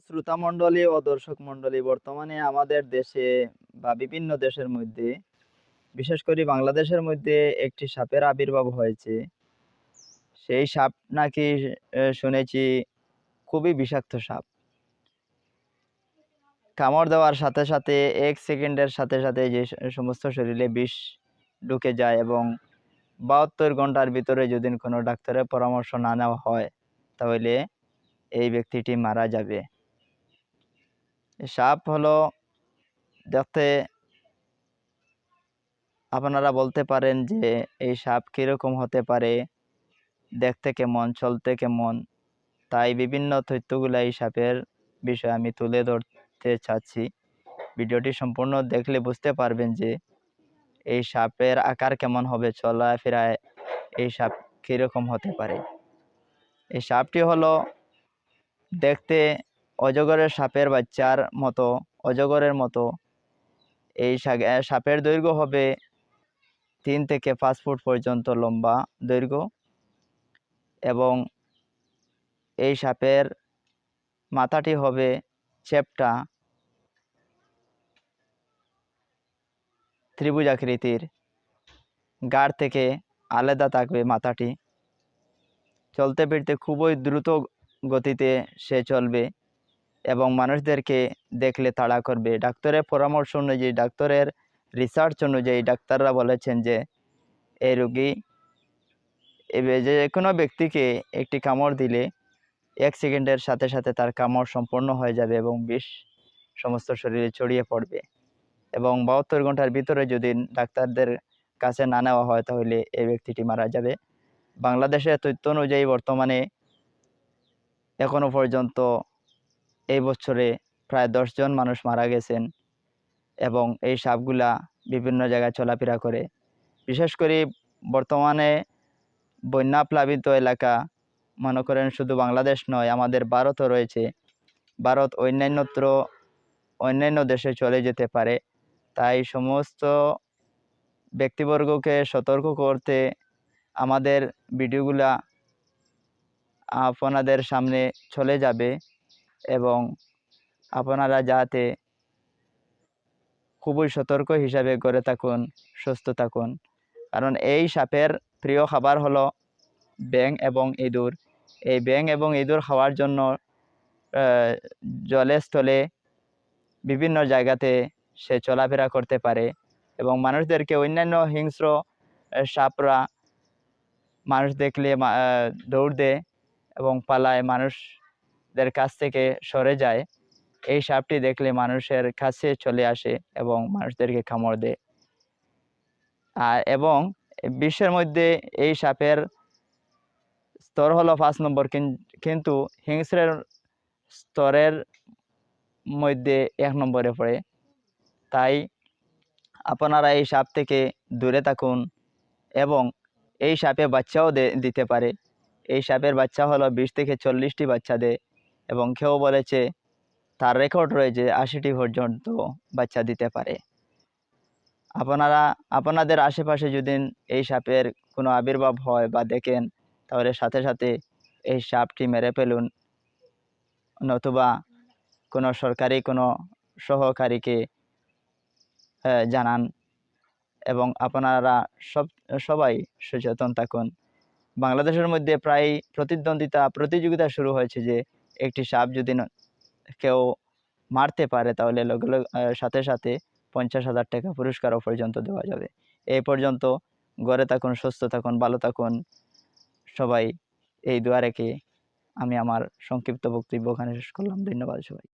শ্রোতা মণ্ডলী ও দর্শক মণ্ডলী, বর্তমানে আমাদের দেশে বা বিভিন্ন দেশের মধ্যে, বিশেষ করে বাংলাদেশের মধ্যে একটি সাপের আবির্ভাব হয়েছে। সেই সাপ নাকি শুনেছি খুবই বিষাক্ত সাপ। কামড় দেওয়ার সাথে সাথে ১ সেকেন্ডের সাথে সাথে যে সমস্ত শরীরে বিষ ঢুকে যায় এবং ৭২ ঘন্টার ভিতরে যদি কোনো ডাক্তারের পরামর্শ না নেওয়া হয়, তাহলে এই ব্যক্তিটি মারা যাবে। সাপ হলো দেখতে, আপনারা বলতে পারেন যে এই সাপ কীরকম হতে পারে, দেখতে কেমন, চলতে কেমন। তাই বিভিন্ন তথ্যগুলো এই সাপের বিষয়ে আমি তুলে ধরতে চাচ্ছি। ভিডিওটি সম্পূর্ণ দেখলে বুঝতে পারবেন যে এই সাপের আকার কেমন হবে, চলাফেরায় এই সাপ কীরকম হতে পারে। এই সাপটি হলো দেখতে অজগরের সাপের বাচ্চার মতো, অজগরের মতো। এই সাপের দৈর্ঘ্য হবে ৩ থেকে ৫ ফুট পর্যন্ত লম্বা দৈর্ঘ্য, এবং এই সাপের মাথাটি হবে চ্যাপ্টা, ত্রিভুজ আকৃতির। গাড় থেকে আলাদা থাকবে মাথাটি। চলতে ফিরতে খুবই দ্রুত গতিতে সে চলবে এবং মানুষদেরকে দেখলে তাড়া করবে। ডাক্তারের পরামর্শ অনুযায়ী, ডাক্তারের রিসার্চ অনুযায়ী ডাক্তাররা বলেছেন যে এই রোগী যে কোনো ব্যক্তিকে একটি কামড় দিলে ১ সেকেন্ডের সাথে সাথে তার কামড় সম্পন্ন হয়ে যাবে এবং বিষ সমস্ত শরীরে ছড়িয়ে পড়বে, এবং ৭২ ঘন্টার ভিতরে যদি ডাক্তারদের কাছে না নেওয়া হয়, তাহলে এই ব্যক্তিটি মারা যাবে। বাংলাদেশের তথ্য অনুযায়ী বর্তমানে এখনো পর্যন্ত এই বছরে প্রায় ১০ জন মানুষ মারা গেছেন, এবং এই সাপগুলা বিভিন্ন জায়গায় চলাফেরা করে। বিশেষ করে বর্তমানে বন্যা প্লাবিত এলাকা, মনে করেন শুধু বাংলাদেশ নয়, আমাদের ভারতও রয়েছে। ভারত অন্যান্য দেশে চলে যেতে পারে। তাই সমস্ত ব্যক্তিবর্গকে সতর্ক করতে আমাদের ভিডিওগুলা আপনাদের সামনে চলে যাবে, এবং আপনারা যাতে খুবই সতর্ক হিসাবে করে থাকুন, সুস্থ থাকুন। কারণ এই সাপের প্রিয় খাবার হলো ব্যাঙ এবং ইঁদুর। এই ব্যাঙ এবং ইঁদুর খাওয়ার জন্য জলে স্থলে বিভিন্ন জায়গাতে সে চলাফেরা করতে পারে, এবং মানুষদেরকে, অন্যান্য হিংস্র সাপরা মানুষ দেখলে দৌড় দেয় এবং পালায়, মানুষদের কাছ থেকে সরে যায়। এই সাপটি দেখলে মানুষের কাছে চলে আসে এবং মানুষদেরকে কামড় দেয়। এবং বিশ্বের মধ্যে এই সাপের স্তর হলো ৫ নম্বর, কিন্তু হিংস্রের স্তরের মধ্যে ১ নম্বরে পড়ে। তাই আপনারা এই সাপ থেকে দূরে থাকুন, এবং এই সাপে বাচ্চাও দিতে পারে। এই সাপের বাচ্চা হলো ২০ থেকে ৪০টি বাচ্চা দেয়, এবং কেউ বলেছে তার রেকর্ড রয়েছে ৮০টি পর্যন্ত বাচ্চা দিতে পারে। আপনারা আপনাদের আশেপাশে যদি এই সাপের কোনো আবির্ভাব হয় বা দেখেন, তাহলে সাথে সাথে এই সাপটি মেরে ফেলুন, নতুবা কোনো সরকারি কোনো সহকারীকে জানান, এবং আপনারা সবাই সচেতন থাকুন। বাংলাদেশের মধ্যে প্রায় প্রতিযোগিতা শুরু হয়েছে যে একটি সাপ যদি কেউ মারতে পারে, তাহলে সাথে সাথে ৫০,০০০ টাকা পুরস্কারও পর্যন্ত দেওয়া যাবে। এই পর্যন্ত ঘরে থাকুন, সুস্থ থাকুন, ভালো থাকুন সবাই। এই দোয়া রেখে আমি আমার সংক্ষিপ্ত বক্তব্য ওখানে শেষ করলাম। ধন্যবাদ সবাই।